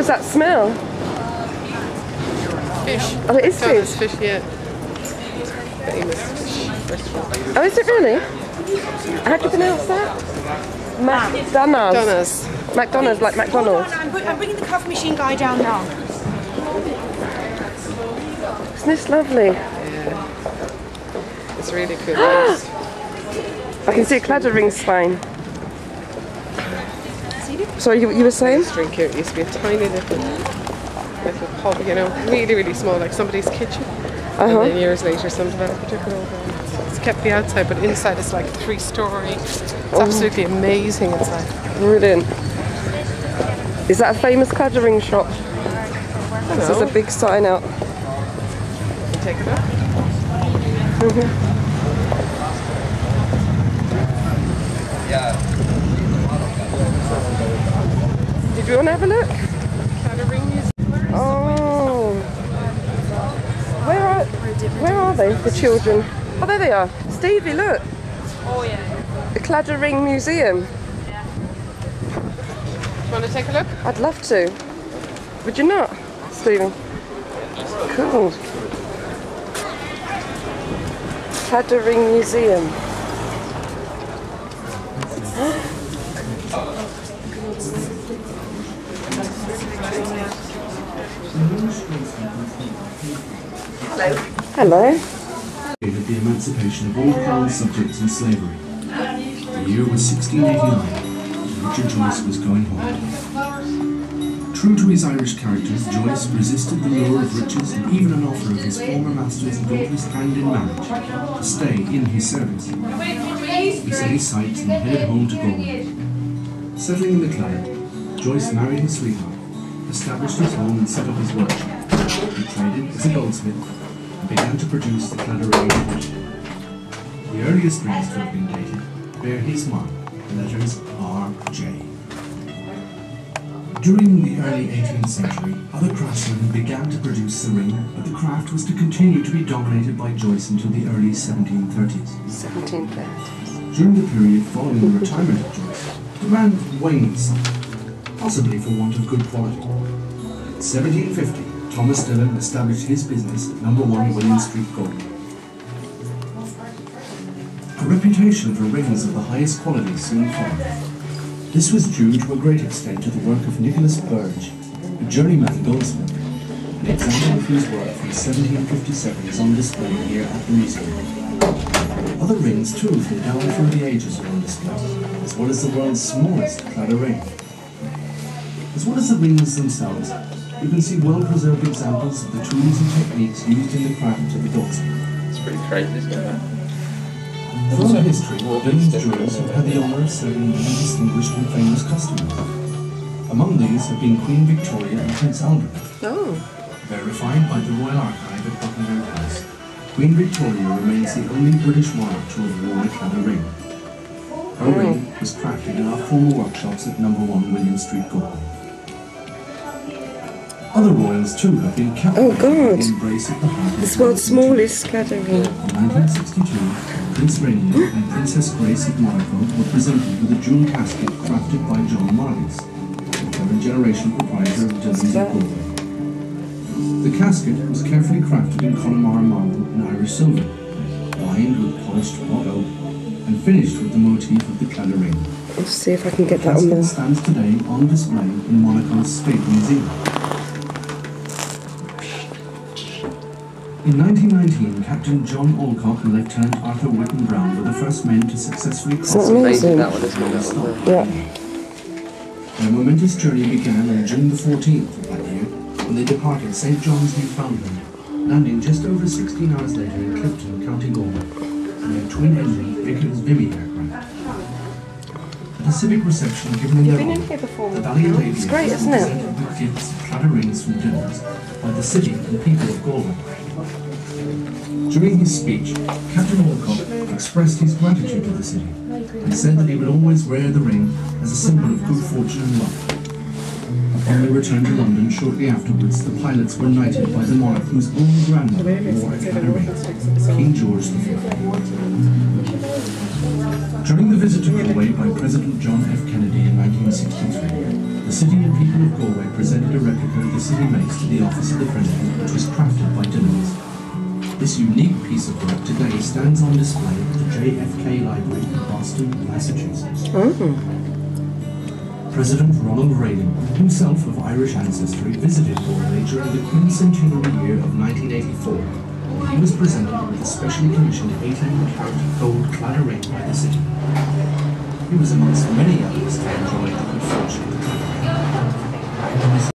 How's that smell? Fish. Oh, it is fish. Fish, yeah. Famous fish restaurant. Oh, is it really? How do you pronounce that? McDonald's. McDonald's, like McDonald's. I'm bringing the coffee machine guy down now. Isn't this lovely? Yeah. It's really cool. I can see a Claddagh Ring sign. Sorry, you were saying? This drink here, it used to be a tiny little pub, you know, really, really small, like somebody's kitchen. And then years later, some developer took it over. It's kept the outside, but inside it's like 3-story. It's absolutely amazing inside. Brilliant. Is that a famous Claddagh Ring shop? There's a big sign out. Take it up. Did you want to have a look? Claddagh Ring Museum. Oh. Where are they, the children? Oh, there they are. Stevie, look. Oh yeah. The Claddagh Ring Museum. Do you want to take a look? I'd love to. Would you not, Stevie? Cool. Claddagh Ring Museum. Hello. Hello. The emancipation of all crown subjects in slavery. The year was 1689, and Richard Joyce was going home. True to his Irish character, Joyce resisted the lure of riches and even an offer of his former master's daughter's hand in marriage to stay in his service. He set his sights and headed home to Galway. Settling in the Claddagh, Joyce married his sweetheart, established his home and set up his workshop. He traded as a goldsmith and began to produce the Claddagh Ring watch. The earliest rings to have been dated bear his mark, the letters R.J. During the early 18th century, other craftsmen began to produce the ring, but the craft was to continue to be dominated by Joyce until the early 1730s. 1730s. During the period following the retirement of Joyce, demand waned somewhat, possibly for want of good quality. In 1750, Thomas Dillon established his business at No. 1 William Street, Galway. A reputation for rings of the highest quality soon followed. This was due to a great extent to the work of Nicholas Burge, a journeyman goldsmith. An example of whose work from 1757 is on display here at the museum. Other rings too from down through the ages are on display, as well as the world's smallest Claddagh Ring. As well as the rings themselves, you can see well-preserved examples of the tools and techniques used in the craft of the goldsmith. It's pretty crazy, isn't it? Throughout history, Dillon's jewellers have had the honour of serving many distinguished and famous customers. Among these have been Queen Victoria and Prince Albert. Oh. Verified by the Royal Archive at Buckingham Palace, Queen Victoria remains the only British monarch to have worn a Claddagh ring. Her ring was crafted in our former workshops at No. 1 William Street, Galway. Other royals too have been captivated by the embrace of the heart. This world's smallest Claddagh ring. In 1962, Prince Rainier and Princess Grace of Monaco were presented with a jewel casket crafted by John Margis, the third generation proprietor of Dillon's of Galway. The casket was carefully crafted in Connemara marble and Irish silver, lined with polished wrought oak, and finished with the motif of the Claddagh ring. Let's see if I can get The that on casket there. stands today on display in Monaco's State Museum. In 1919, Captain John Alcock and Lieutenant Arthur Whitten Brown were the first men to successfully cross Isn't that amazing? That one is good. Yeah. Their momentous journey began on June the 14th of that year, when they departed St. John's, Newfoundland, landing just over 16 hours later in Clifton, County Galway, in their twin-engine Vickers Vimy aircraft. At a civic reception given in their been in honour, here before? the valiant aviators It's great, isn't it? presented with gifts of Claddagh rings from Dillon's by the city and people of Galway. During his speech, Captain Alcock expressed his gratitude to the city and said that he would always wear the ring as a symbol of good fortune and luck. Upon their return to London shortly afterwards, the pilots were knighted by the monarch whose own grandmother wore a Claddagh ring, King George V. During the visit to Galway by President John F. Kennedy in 1963, the city and people of Galway presented a replica of the city mace to the office of the President, which was crafted by Dillons. This unique piece of work today stands on display at the JFK Library in Boston, Massachusetts. President Ronald Reagan, himself of Irish ancestry, visited Galway during the quincentenary year of 1984. He was presented with a specially commissioned 18-carat gold Claddagh Ring by the city. He was amongst many others to enjoy the good fortune of the Claddagh Ring.